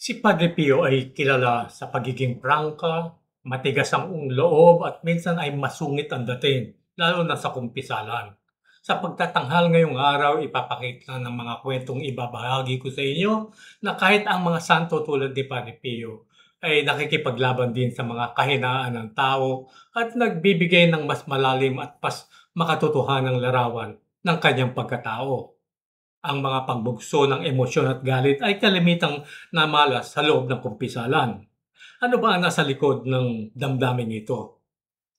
Si Padre Pio ay kilala sa pagiging prangka, matigas ang loob at minsan ay masungit ang dating, lalo na sa kumpisalan. Sa pagtatanghal ngayong araw, ipapakita ng mga kwentong ibabahagi ko sa inyo na kahit ang mga santo tulad ni Padre Pio ay nakikipaglaban din sa mga kahinaan ng tao at nagbibigay ng mas malalim at mas makatotohanang larawan ng kanyang pagkatao. Ang mga pagbugso ng emosyon at galit ay kalimitang namalas sa loob ng kumpisalan. Ano ba ang nasa likod ng damdaming ito?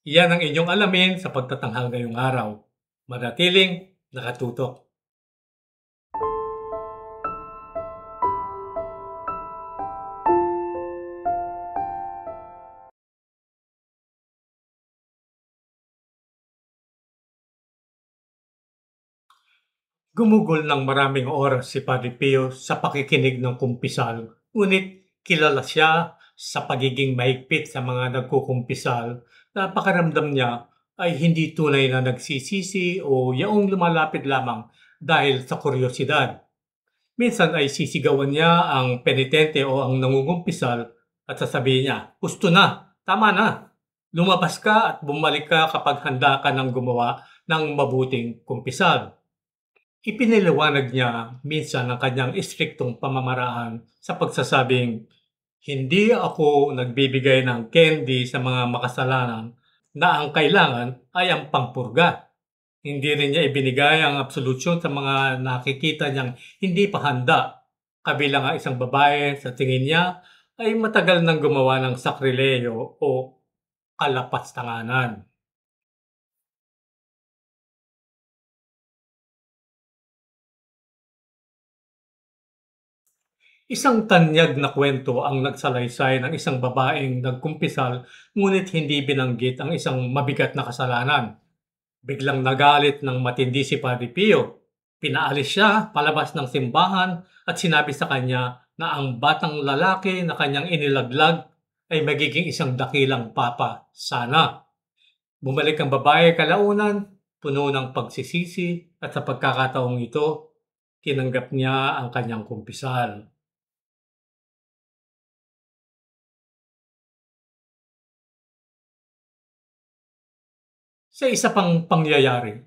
Iyan ang inyong alamin sa pagtatanghal ngayong araw. Manatiling nakatutok. Gumugol ng maraming oras si Padre Pio sa pakikinig ng kumpisal, ngunit kilala siya sa pagiging mahigpit sa mga nagkukumpisal na pakiramdam niya ay hindi tunay na nagsisisi o yaong lumalapit lamang dahil sa kuryosidad. Minsan ay sisigawan niya ang penitente o ang nangungumpisal at sasabihin niya, "Gusto na, tama na. Lumabas ka at bumalik ka kapag handa ka ng gumawa ng mabuting kumpisal." Ipinaliwanag niya minsan ang kanyang istriktong pamamaraan sa pagsasabing, "Hindi ako nagbibigay ng candy sa mga makasalanan na ang kailangan ay ang pangpurga." Hindi rin niya ibinigay ang absolusyon sa mga nakikita niyang hindi pa handa, kabilang ang isang babae sa tingin niya ay matagal nang gumawa ng sakrileyo o kalapastanganan. Isang tanyag na kwento ang nagsalaysay ng isang babaeng nagkumpisal ngunit hindi binanggit ang isang mabigat na kasalanan. Biglang nagalit ng matindi si Padre Pio. Pinaalis siya palabas ng simbahan at sinabi sa kanya na ang batang lalaki na kanyang inilaglag ay magiging isang dakilang papa sana. Bumalik ang babae kalaunan, puno ng pagsisisi at sa pagkakataong ito, tinanggap niya ang kanyang kumpisal. Sa isa pang pangyayari,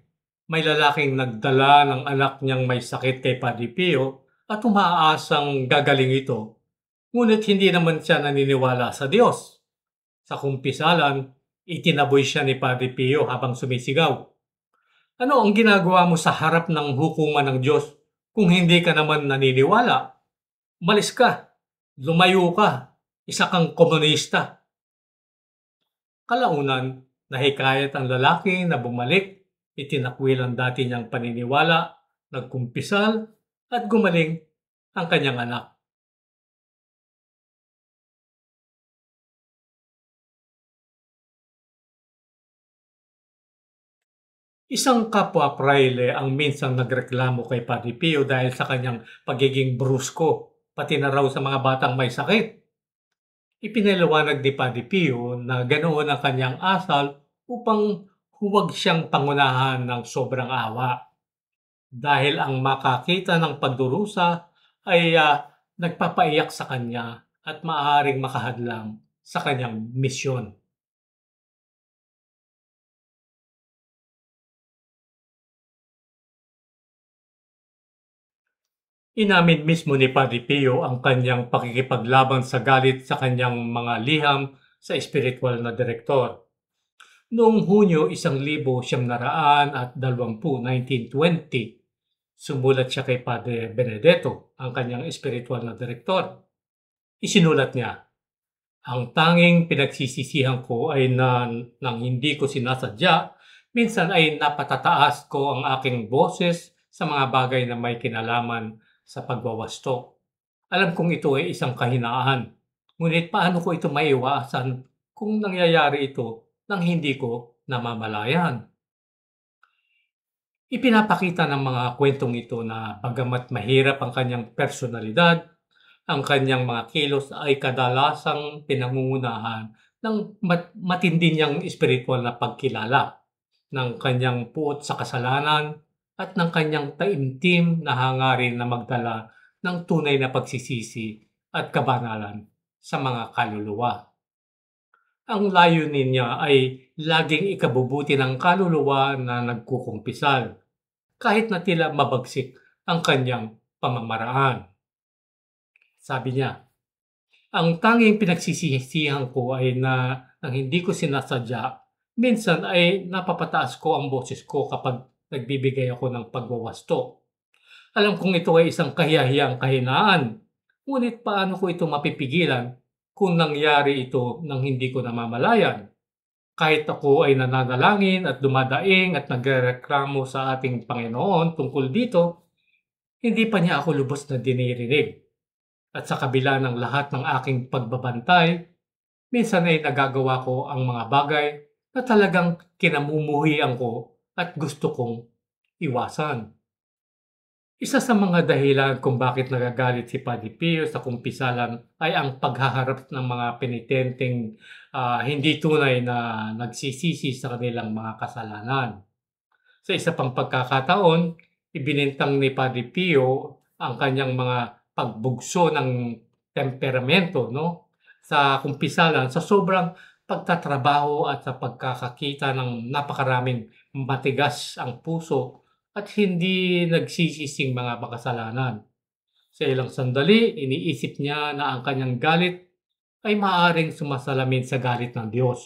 may lalaking nagdala ng anak niyang may sakit kay Padre Pio at umaasang gagaling ito. Ngunit hindi naman siya naniniwala sa Diyos. Sa kumpisalan, itinaboy siya ni Padre Pio habang sumisigaw, "Ano ang ginagawa mo sa harap ng hukuman ng Diyos kung hindi ka naman naniniwala? Umalis ka, lumayo ka, isa kang komunista." Kalaunan, nahikayat ang lalaki na bumalik, itinakwil ang dati niyang paniniwala, nagkumpisal, at gumaling ang kanyang anak. Isang kapwa praile ang minsang nagreklamo kay Padre Pio dahil sa kanyang pagiging brusko, pati na raw sa mga batang may sakit. Ipinaliwanag ni Padre Pio na ganoon ang kanyang asal upang huwag siyang pangunahan ng sobrang awa. Dahil ang makakita ng pagdurusa ay nagpapaiyak sa kanya at maaaring makahadlang sa kanyang misyon. Inamin mismo ni Padre Pio ang kanyang pakikipaglaban sa galit sa kanyang mga liham sa espiritual na direktor. Noong Hunyo 1920, sumulat siya kay Padre Benedetto, ang kanyang espiritual na direktor. Isinulat niya, "Ang tanging pinagsisisihan ko ay na nang hindi ko sinasadya, minsan ay napatataas ko ang aking boses sa mga bagay na may kinalaman sa pagwawasto. Alam kong ito ay isang kahinaan, ngunit paano ko ito maiwasan kung nangyayari ito nang hindi ko namamalayan?" Ipinapakita ng mga kwentong ito na bagamat mahirap ang kanyang personalidad, ang kanyang mga kilos ay kadalasang pinangungunahan ng matindi niyang espiritual na pagkilala, ng kanyang puot sa kasalanan at ng kanyang taimtim na hangarin na magdala ng tunay na pagsisisi at kabanalan sa mga kaluluwa. Ang layunin niya ay laging ikabubuti ng kaluluwa na nagkukumpisal, kahit na tila mabagsik ang kanyang pamamaraan. Sabi niya, ang tanging pinagsisisihan ko ay na nang hindi ko sinasadya, minsan ay napapataas ko ang boses ko kapag nagbibigay ako ng pagwawasto. Alam kong ito ay isang kahiyahiyang kahinaan, ngunit paano ko ito mapipigilan kung nangyari ito nang hindi ko namamalayan? Kahit ako ay nananalangin at dumadaing at nagrereklamo sa ating Panginoon tungkol dito, hindi pa niya ako lubos na dinirinig. At sa kabila ng lahat ng aking pagbabantay, minsan ay nagagawa ko ang mga bagay na talagang kinamumuhian ko at gusto kong iwasan. Isa sa mga dahilan kung bakit nagagalit si Padre Pio sa kumpisalan ay ang paghaharap ng mga penitenteng hindi tunay na nagsisisi sa kanilang mga kasalanan. Sa isa pang pagkakataon, ibinintang ni Padre Pio ang kanyang mga pagbugso ng temperamento, no, sa kumpisalan sa sobrang pagtatrabaho at sa pagkakakita ng napakaraming matigas ang puso at hindi nagsisising mga makasalanan. Sa ilang sandali, iniisip niya na ang kanyang galit ay maaaring sumasalamin sa galit ng Diyos.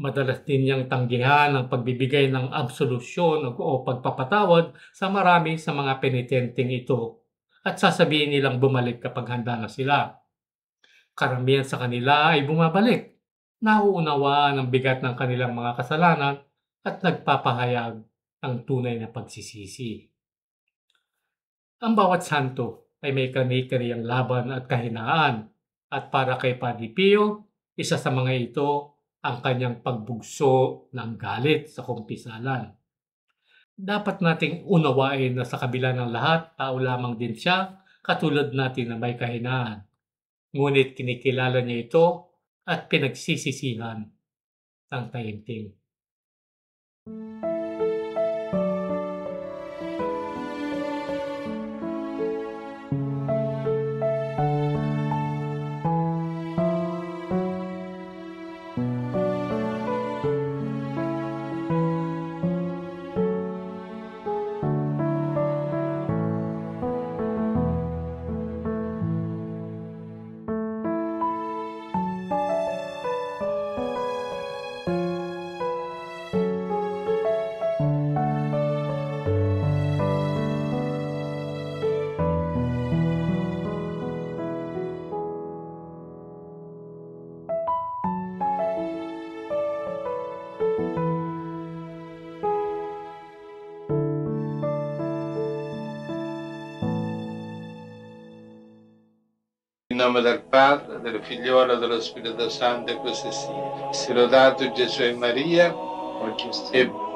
Madalas din niyang tanggihan ang pagbibigay ng absolusyon o pagpapatawad sa marami sa mga penitenteng ito at sasabihin nilang bumalik kapag handa na sila. Karamihan sa kanila ay bumabalik, nauunawaan ang bigat ng kanilang mga kasalanan at nagpapahayag ng tunay na pagsisisi. Ang bawat santo ay may kani-kaniyang laban at kahinaan at para kay Padre Pio, isa sa mga ito ang kanyang pagbugso ng galit sa kumpisalan. Dapat nating unawain na sa kabila ng lahat, tao lamang din siya, katulad natin na may kahinaan. Ngunit kinikilala niya ito at pinagsisisihan ng taimtim. In nome del Padre, del Figliolo e dello Spirito Santo, e così sia. Sia lodato Gesù e Maria, e